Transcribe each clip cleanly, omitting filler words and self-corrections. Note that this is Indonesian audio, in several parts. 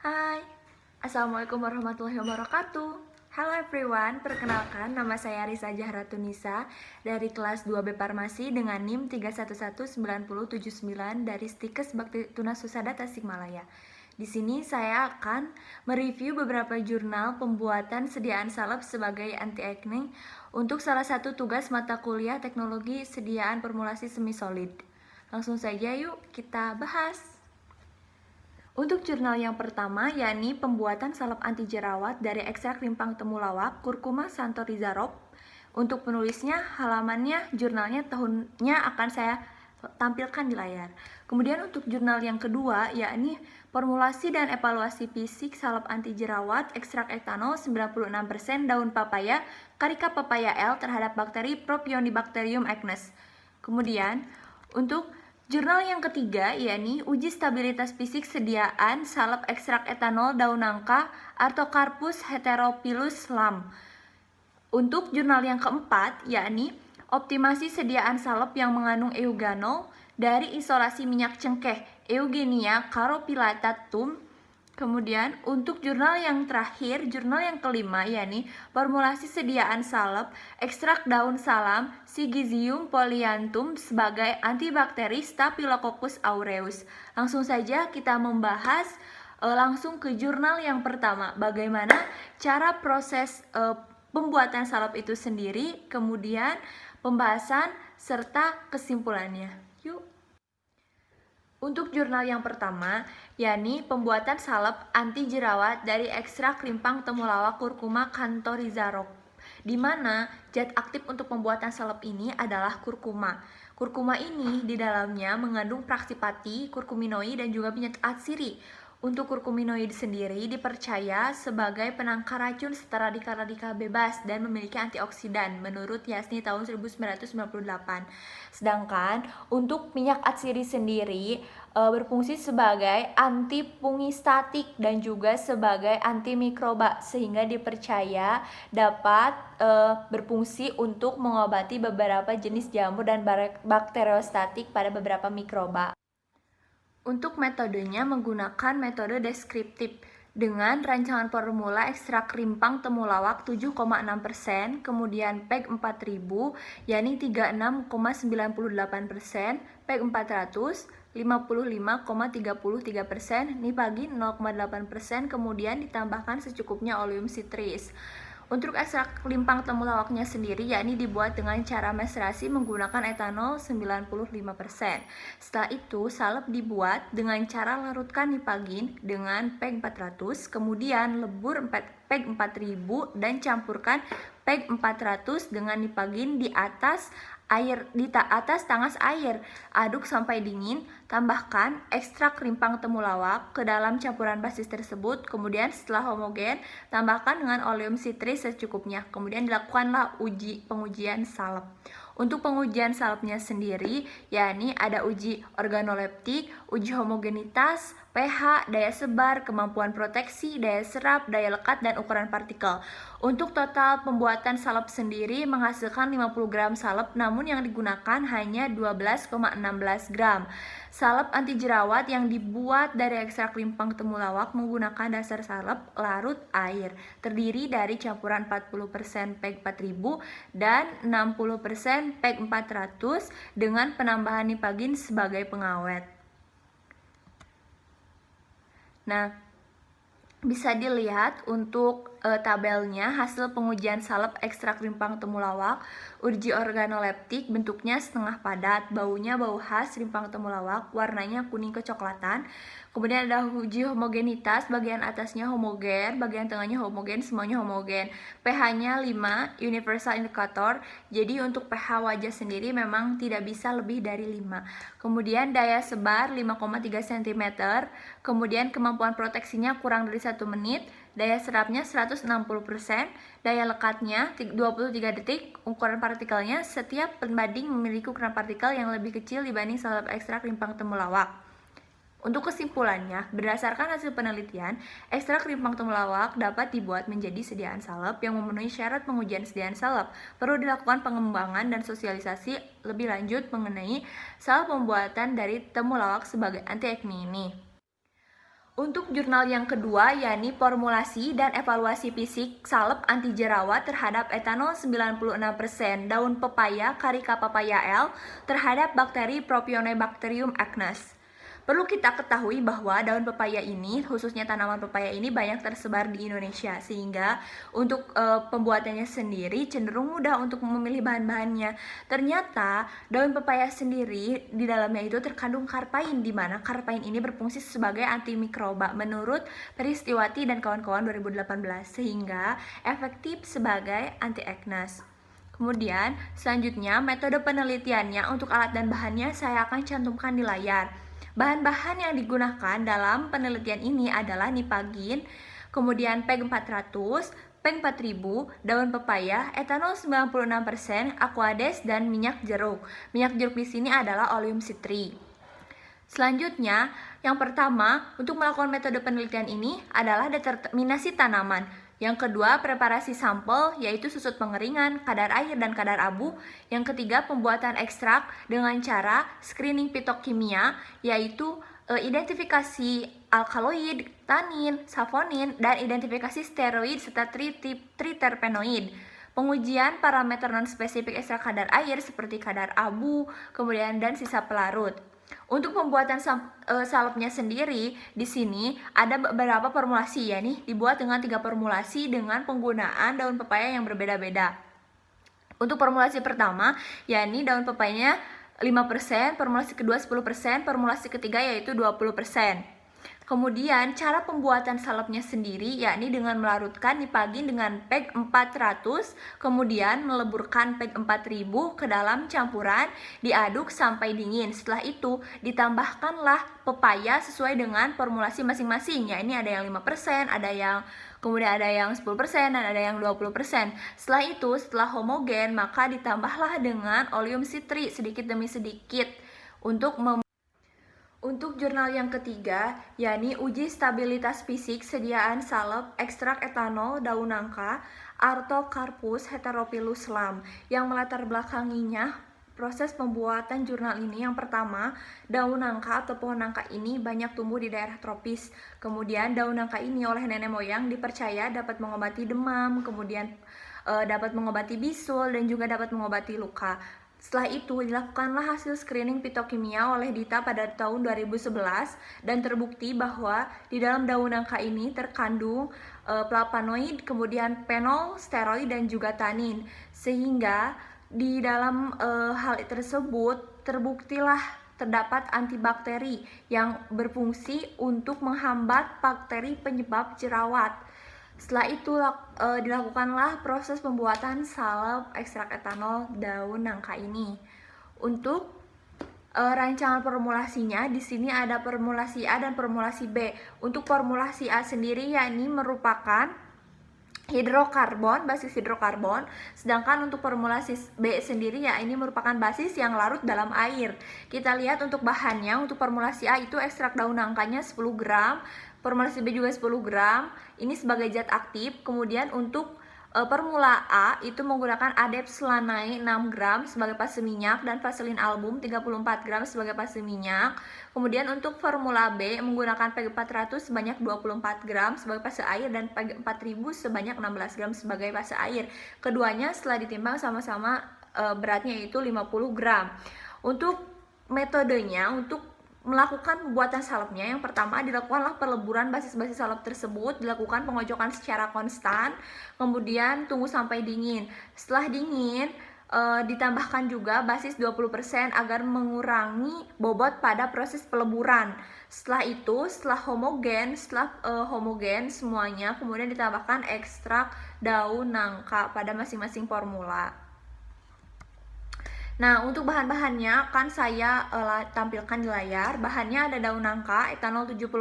Hai, Assalamualaikum warahmatullahi wabarakatuh. Halo everyone, perkenalkan nama saya Risa Jahratunisa dari kelas 2B Farmasi dengan NIM 3119079 dari Stikes Bakti Tunas Husada Tasikmalaya. Di sini saya akan mereview beberapa jurnal pembuatan sediaan salep sebagai anti acne untuk salah satu tugas mata kuliah teknologi sediaan formulasi semi solid. Langsung saja yuk kita bahas. Untuk jurnal yang pertama, yakni pembuatan salep anti jerawat dari ekstrak rimpang temulawak, Curcuma santorizarop. Untuk penulisnya, halamannya, jurnalnya, tahunnya akan saya tampilkan di layar. Kemudian untuk jurnal yang kedua, yakni formulasi dan evaluasi fisik salep anti jerawat, ekstrak etanol 96% daun papaya, Carica papaya L terhadap bakteri Propionibacterium acnes. Kemudian untuk jurnal yang ketiga, yakni uji stabilitas fisik sediaan salep ekstrak etanol daun nangka Artocarpus heterophyllus Lam. Untuk jurnal yang keempat, yakni optimasi sediaan salep yang mengandung eugenol dari isolasi minyak cengkeh Eugenia carophyllatatum. Kemudian untuk jurnal yang terakhir, jurnal yang kelima, yakni formulasi sediaan salep ekstrak daun salam Syzygium polyanthum sebagai antibakteri Staphylococcus aureus. Langsung saja kita membahas langsung ke jurnal yang pertama, bagaimana cara proses pembuatan salep itu sendiri, kemudian pembahasan serta kesimpulannya. Yuk. Untuk jurnal yang pertama, yakni pembuatan salep anti jerawat dari ekstrak rimpang temulawak Curcuma cantorizarop, di mana zat aktif untuk pembuatan salep ini adalah kurkuma. Kurkuma ini di dalamnya mengandung praksipati, kurkuminoid, dan juga minyak atsiri. Untuk kurkuminoid sendiri dipercaya sebagai penangkal racun serta radikal-radikal bebas dan memiliki antioksidan menurut Yasni tahun 1998. Sedangkan untuk minyak atsiri sendiri berfungsi sebagai antifungistatik dan juga sebagai antimikroba, sehingga dipercaya dapat berfungsi untuk mengobati beberapa jenis jamur dan bakteriostatik pada beberapa mikroba. Untuk metodenya menggunakan metode deskriptif dengan rancangan formula ekstrak rimpang temulawak 7,6%, kemudian PEG 4000 yakni 36,98%, PEG 400 55,33%, nipagin 0,8%, kemudian ditambahkan secukupnya oleum sitris. Untuk ekstrak rimpang temulawaknya sendiri, yakni dibuat dengan cara maserasi menggunakan etanol 95%. Setelah itu, salep dibuat dengan cara larutkan nipagin dengan PEG 400, kemudian lebur PEG 4000 dan campurkan PEG 400 dengan nipagin di atas tangas air. Aduk sampai dingin, tambahkan ekstrak rimpang temulawak ke dalam campuran basis tersebut. Kemudian setelah homogen, tambahkan dengan oleum sitris secukupnya. Kemudian dilakukanlah pengujian salep. Untuk pengujian salepnya sendiri, yakni ada uji organoleptik, uji homogenitas, pH, daya sebar, kemampuan proteksi, daya serap, daya lekat, dan ukuran partikel. Untuk total pembuatan salep sendiri menghasilkan 50 gram salep, namun yang digunakan hanya 12,16 gram. Salep anti jerawat yang dibuat dari ekstrak rimpang temulawak menggunakan dasar salep larut air, terdiri dari campuran 40% PEG 4000 dan 60% PEG 400 dengan penambahan nipagin sebagai pengawet. Nah, bisa dilihat untuk tabelnya hasil pengujian salep ekstrak rimpang temulawak, uji organoleptik, bentuknya setengah padat, baunya bau khas rimpang temulawak, warnanya kuning kecoklatan. Kemudian ada uji homogenitas, bagian atasnya homogen, bagian tengahnya homogen, semuanya homogen. pH-nya 5, universal indicator. Jadi untuk pH wajah sendiri memang tidak bisa lebih dari 5. Kemudian daya sebar 5,3 cm. Kemudian kemampuan proteksinya kurang dari 1 menit. Daya serapnya 160%, daya lekatnya 23 detik, ukuran partikelnya setiap pembanding memiliki ukuran partikel yang lebih kecil dibanding salep ekstrak rimpang temulawak. Untuk kesimpulannya, berdasarkan hasil penelitian, ekstrak rimpang temulawak dapat dibuat menjadi sediaan salep yang memenuhi syarat pengujian sediaan salep. Perlu dilakukan pengembangan dan sosialisasi lebih lanjut mengenai salep pembuatan dari temulawak sebagai anti acne ini. Untuk jurnal yang kedua, yakni formulasi dan evaluasi fisik salep anti jerawat terhadap etanol 96% daun pepaya Carica papaya L terhadap bakteri Propionibacterium acnes. Perlu kita ketahui bahwa daun pepaya ini, khususnya tanaman pepaya ini banyak tersebar di Indonesia, sehingga untuk pembuatannya sendiri cenderung mudah untuk memilih bahan-bahannya. Ternyata daun pepaya sendiri di dalamnya itu terkandung karpain, di mana karpain ini berfungsi sebagai antimikroba menurut Peristiwati dan kawan-kawan 2018, sehingga efektif sebagai anti acnes. Kemudian selanjutnya metode penelitiannya untuk alat dan bahannya saya akan cantumkan di layar. Bahan-bahan yang digunakan dalam penelitian ini adalah nipagin, kemudian PEG 400, PEG 4000, daun pepaya, etanol 96%, aquades, dan minyak jeruk. Minyak jeruk di sini adalah oleum citri. Selanjutnya, yang pertama untuk melakukan metode penelitian ini adalah determinasi tanaman. Yang kedua, preparasi sampel, yaitu susut pengeringan, kadar air, dan kadar abu. Yang ketiga, pembuatan ekstrak dengan cara screening fitokimia, yaitu identifikasi alkaloid, tanin, savonin, dan identifikasi steroid serta triterpenoid. Pengujian parameter non-spesifik ekstrak kadar air seperti kadar abu, kemudian dan sisa pelarut. Untuk pembuatan salepnya sendiri, di sini ada beberapa formulasi, ya nih, dibuat dengan 3 formulasi dengan penggunaan daun pepaya yang berbeda-beda. Untuk formulasi pertama, yakni daun pepayanya 5%, formulasi kedua 10%, formulasi ketiga yaitu 20%. Kemudian cara pembuatan salepnya sendiri yakni dengan melarutkan nipagin dengan PEG 400, kemudian meleburkan PEG 4000 ke dalam campuran, diaduk sampai dingin. Setelah itu ditambahkanlah pepaya sesuai dengan formulasi masing-masing. Ya, ini ada yang 5%, kemudian ada yang 10% dan ada yang 20%. Setelah itu, setelah homogen, maka ditambahlah dengan oleum citri sedikit demi sedikit untuk jurnal yang ketiga, yakni uji stabilitas fisik sediaan salep ekstrak etanol daun nangka Artocarpus heterophyllus Lam. Yang melatar belakanginya proses pembuatan jurnal ini, yang pertama, daun nangka atau pohon nangka ini banyak tumbuh di daerah tropis. Kemudian daun nangka ini oleh nenek moyang dipercaya dapat mengobati demam, kemudian dapat mengobati bisul, dan juga dapat mengobati luka. Setelah itu, dilakukanlah hasil screening fitokimia oleh Dita pada tahun 2011 dan terbukti bahwa di dalam daun nangka ini terkandung flavonoid, kemudian fenol, steroid, dan juga tanin. Sehingga di dalam hal tersebut terbuktilah terdapat antibakteri yang berfungsi untuk menghambat bakteri penyebab jerawat. Setelah itu dilakukanlah proses pembuatan salep ekstrak etanol daun nangka ini. Untuk rancangan formulasinya, di sini ada formulasi A dan formulasi B. Untuk formulasi A sendiri yakni merupakan hidrokarbon, basis hidrokarbon, sedangkan untuk formulasi B sendiri ya ini merupakan basis yang larut dalam air. Kita lihat untuk bahannya, untuk formulasi A itu ekstrak daun nangkanya 10 gram, formulasi B juga 10 gram, ini sebagai zat aktif. Kemudian untuk formula A itu menggunakan Adeps Lanai 6 gram sebagai fase minyak dan Vaselin Album 34 gram sebagai fase minyak. Kemudian untuk formula B menggunakan PEG 400 sebanyak 24 gram sebagai fase air dan PEG 4000 sebanyak 16 gram sebagai fase air. Keduanya setelah ditimbang sama-sama beratnya yaitu 50 gram. Untuk metodenya, untuk melakukan pembuatan salepnya, yang pertama dilakukanlah peleburan basis-basis salep tersebut, dilakukan pengocokan secara konstan, kemudian tunggu sampai dingin. Setelah dingin, ditambahkan juga basis 20% agar mengurangi bobot pada proses peleburan. Setelah itu, setelah homogen semuanya, kemudian ditambahkan ekstrak daun nangka pada masing-masing formula. Nah, untuk bahan-bahannya akan saya tampilkan di layar. Bahannya ada daun nangka, etanol 70%,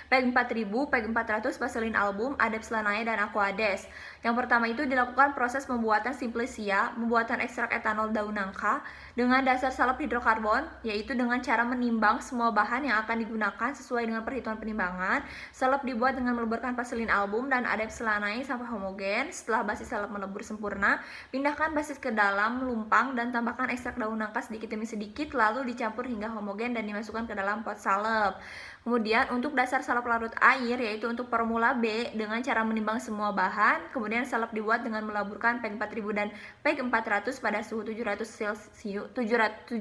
PEG 4000, PEG 400, Vaselin Album, Adeps Lanai, dan Aquades. Yang pertama itu dilakukan proses pembuatan Simplicia, pembuatan ekstrak etanol daun nangka dengan dasar salep hidrokarbon, yaitu dengan cara menimbang semua bahan yang akan digunakan sesuai dengan perhitungan penimbangan. Salep dibuat dengan meleburkan Vaselin Album dan Adeps Lanai sampai homogen. Setelah basis salep melebur sempurna, pindahkan basis ke dalam lumpang dan tambahkan ditambahkan ekstrak daun nangka sedikit demi sedikit, lalu dicampur hingga homogen dan dimasukkan ke dalam pot salep. Kemudian untuk dasar salep larut air, yaitu untuk formula B dengan cara menimbang semua bahan. Kemudian salep dibuat dengan melaburkan PEG 4000 dan PEG 400 pada suhu 770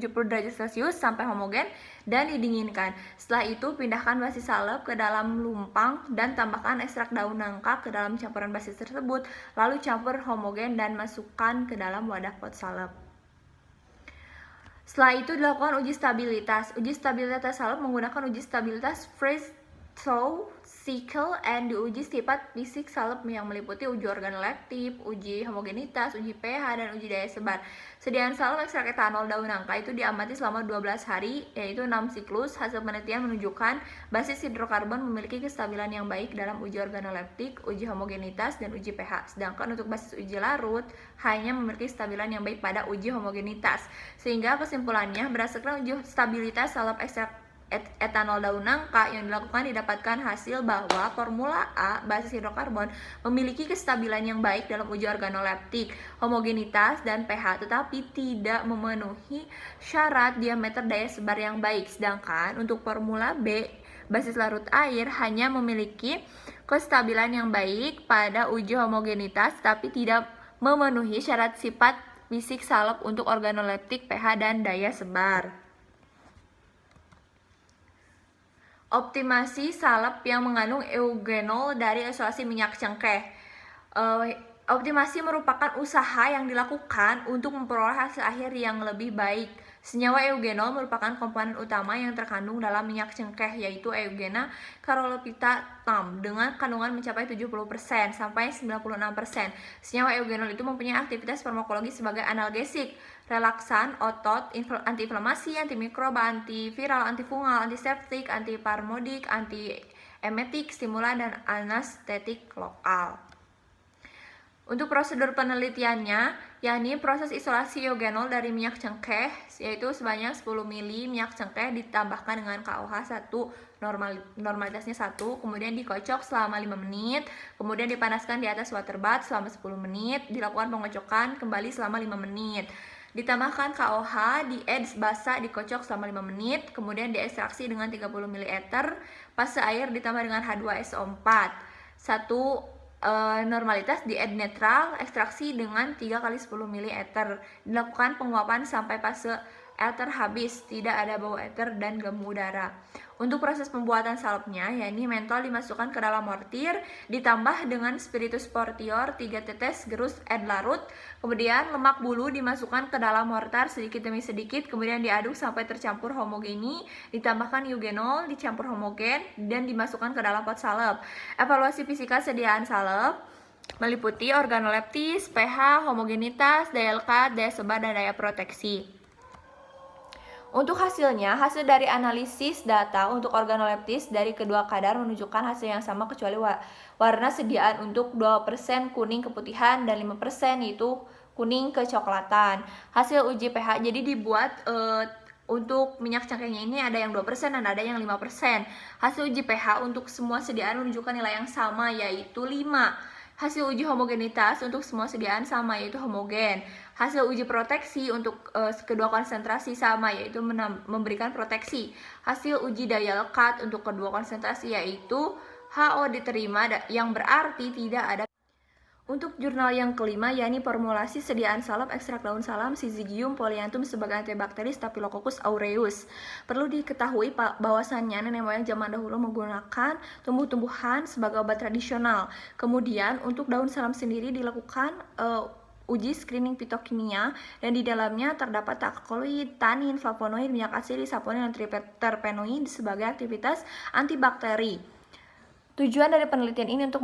derajat Celcius sampai homogen dan didinginkan. Setelah itu pindahkan basis salep ke dalam lumpang dan tambahkan ekstrak daun nangka ke dalam campuran basis tersebut, lalu campur homogen dan masukkan ke dalam wadah pot salep. Setelah itu dilakukan uji stabilitas. Uji stabilitas salep menggunakan uji stabilitas Fresh-Thaw Cycle and diuji sifat fisik salep yang meliputi uji organoleptik, uji homogenitas, uji pH, dan uji daya sebar. Sediaan salep ekstrak etanol daun nangka itu diamati selama 12 hari, yaitu 6 siklus. Hasil penelitian menunjukkan basis hidrokarbon memiliki kestabilan yang baik dalam uji organoleptik, uji homogenitas, dan uji pH. Sedangkan untuk basis uji larut hanya memiliki kestabilan yang baik pada uji homogenitas. Sehingga kesimpulannya, berdasarkan uji stabilitas salep ekstrak etanol daun nangka yang dilakukan didapatkan hasil bahwa formula A basis hidrokarbon memiliki kestabilan yang baik dalam uji organoleptik, homogenitas, dan pH, tetapi tidak memenuhi syarat diameter daya sebar yang baik. Sedangkan untuk formula B basis larut air hanya memiliki kestabilan yang baik pada uji homogenitas, tapi tidak memenuhi syarat sifat fisik salep untuk organoleptik, pH, dan daya sebar. Optimasi salep yang mengandung eugenol dari isolasi minyak cengkeh. Optimasi merupakan usaha yang dilakukan untuk memperoleh hasil akhir yang lebih baik. Senyawa eugenol merupakan komponen utama yang terkandung dalam minyak cengkeh, yaitu Eugenia caryophyta tam dengan kandungan mencapai 70% sampai 96%. Senyawa eugenol itu mempunyai aktivitas farmakologi sebagai analgesik, relaksan otot, antiinflamasi, antimikroba, antiviral, antifungal, antiseptik, antiparmodik, antiemetik, stimulan, dan anestetik lokal. Untuk prosedur penelitiannya, yakni proses isolasi eugenol dari minyak cengkeh, yaitu sebanyak 10 ml minyak cengkeh ditambahkan dengan KOH 1, normalitasnya 1, kemudian dikocok selama 5 menit, kemudian dipanaskan di atas water bath selama 10 menit, dilakukan pengocokan kembali selama 5 menit. Ditambahkan KOH, diedge basah, dikocok selama 5 menit, kemudian diekstraksi dengan 30 ml, fase air ditambah dengan H2SO4. 1 normalitas died netral, ekstraksi dengan 3 kali 10 ml. Dilakukan penguapan sampai fase ether habis, tidak ada bau ether dan gemu udara. Untuk proses pembuatan salepnya, yakni mentol dimasukkan ke dalam mortir, ditambah dengan spiritus portior 3 tetes gerus ed larut, kemudian lemak bulu dimasukkan ke dalam mortar sedikit demi sedikit, kemudian diaduk sampai tercampur homogeni, ditambahkan eugenol, dicampur homogen, dan dimasukkan ke dalam pot salep. Evaluasi fisika sediaan salep meliputi organoleptis, pH, homogenitas, daya lekat, daya sebar, dan daya proteksi. Untuk hasilnya, hasil dari analisis data untuk organoleptis dari kedua kadar menunjukkan hasil yang sama kecuali warna sediaan untuk 2% kuning keputihan dan 5% yaitu kuning kecoklatan. Hasil uji pH jadi dibuat untuk minyak cengkehnya ini ada yang 2% dan ada yang 5%. Hasil uji pH untuk semua sediaan menunjukkan nilai yang sama yaitu 5. Hasil uji homogenitas untuk semua sediaan sama yaitu homogen. Hasil uji proteksi untuk kedua konsentrasi sama yaitu memberikan proteksi. Hasil uji daya lekat untuk kedua konsentrasi yaitu HO diterima yang berarti tidak ada. Untuk jurnal yang kelima, yakni formulasi sediaan salep ekstrak daun salam Syzygium polyanthum sebagai antibakteri Staphylococcus aureus. Perlu diketahui bahwasannya nenek moyang zaman dahulu menggunakan tumbuh-tumbuhan sebagai obat tradisional. Kemudian untuk daun salam sendiri dilakukan uji screening fitokimia dan di dalamnya terdapat alkaloid, tanin, flavonoid, minyak asidi, saponin, dan terpenoid sebagai aktivitas antibakteri. Tujuan dari penelitian ini untuk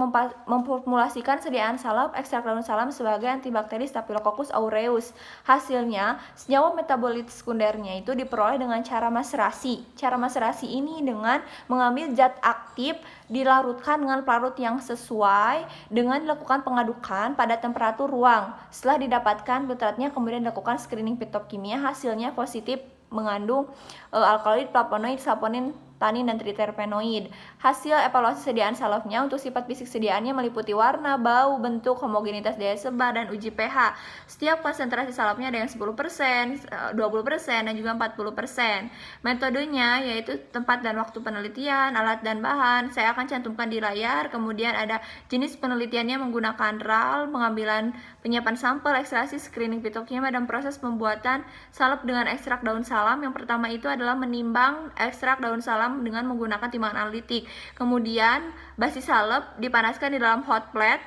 memformulasikan sediaan salep ekstrak daun salam sebagai antibakteri Staphylococcus aureus. Hasilnya, senyawa metabolit sekundernya itu diperoleh dengan cara maserasi. Cara maserasi ini dengan mengambil zat aktif dilarutkan dengan pelarut yang sesuai dengan dilakukan pengadukan pada temperatur ruang. Setelah didapatkan filtratnya kemudian dilakukan screening fitokimia, hasilnya positif mengandung alkaloid, flavonoid, saponin, triptanin, dan triterpenoid. Hasil evaluasi sediaan salepnya untuk sifat fisik sediaannya meliputi warna, bau, bentuk, homogenitas daya sebar, dan uji pH. Setiap konsentrasi salepnya ada yang 10%, 20%, dan juga 40%. Metodenya yaitu tempat dan waktu penelitian, alat dan bahan. Saya akan cantumkan di layar. Kemudian ada jenis penelitiannya menggunakan RAL, pengambilan penyiapan sampel, ekstraksi, screening fitokimia, dan proses pembuatan salep dengan ekstrak daun salam. Yang pertama itu adalah menimbang ekstrak daun salam dengan menggunakan timbangan analitik. Kemudian basi salep dipanaskan di dalam hot plate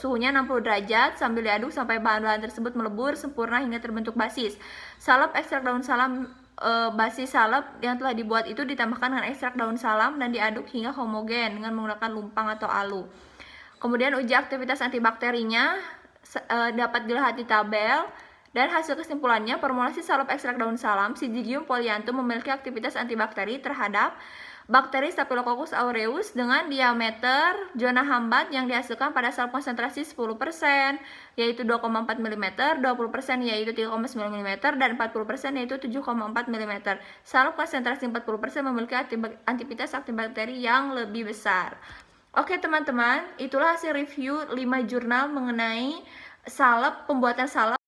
suhunya 60 derajat sambil diaduk sampai bahan-bahan tersebut melebur sempurna hingga terbentuk basis. Salep ekstrak daun salam basis salep yang telah dibuat itu ditambahkan dengan ekstrak daun salam dan diaduk hingga homogen dengan menggunakan lumpang atau alu. Kemudian uji aktivitas antibakterinya dapat dilihat di tabel. Dan hasil kesimpulannya, formulasi salep ekstrak daun salam Syzygium polyanthum memiliki aktivitas antibakteri terhadap bakteri Staphylococcus aureus dengan diameter zona hambat yang dihasilkan pada salep konsentrasi 10% yaitu 2,4 mm, 20% yaitu 3,9 mm, dan 40% yaitu 7,4 mm. Salep konsentrasi 40% memiliki aktivitas antibakteri yang lebih besar. Oke teman-teman, itulah hasil review 5 jurnal mengenai salep, pembuatan salep